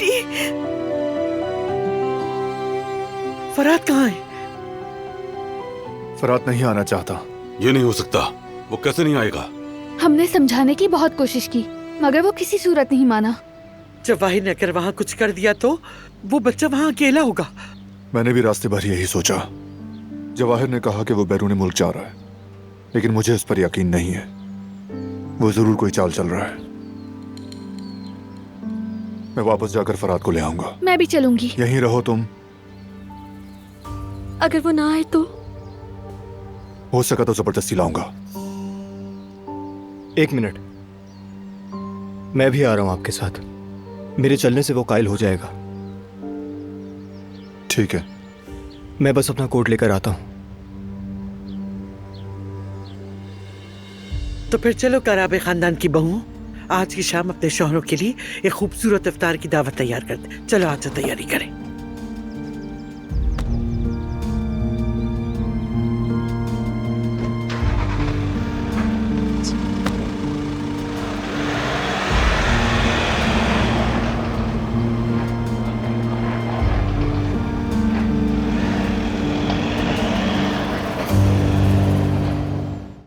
बेटी। फरात कहाँ है? फरात नहीं आना चाहता। ये नहीं हो सकता। वो कैसे नहीं आएगा? हमने समझाने की बहुत कोशिश की मगर वो किसी सूरत नहीं माना। जवाहिर ने अगर वहाँ कुछ कर दिया तो वो बच्चा वहाँ अकेला होगा। मैंने भी रास्ते भर यही सोचा। जवाहिर ने कहा कि वो बैरून मुल्क जा रहा है, लेकिन मुझे उस पर यकीन नहीं है। वो जरूर कोई चाल चल रहा है। मैं वापस जाकर फरात को ले आऊंगा। मैं भी चलूंगी। यहीं रहो तुम। अगर वो ना आए तो? हो सका तो जबरदस्ती लाऊंगा। 1 मिनट, मैं भी आ रहा हूं आपके साथ। मेरे चलने से वो कायल हो जाएगा। ठीक है। मैं बस अपना कोट लेकर आता हूं। तो फिर चलो कराबे खानदान की बहू, आज की शाम अपने शौहरों के लिए एक खूबसूरत इफ्तार की दावत तैयार करते। चलो आज से तैयारी करें।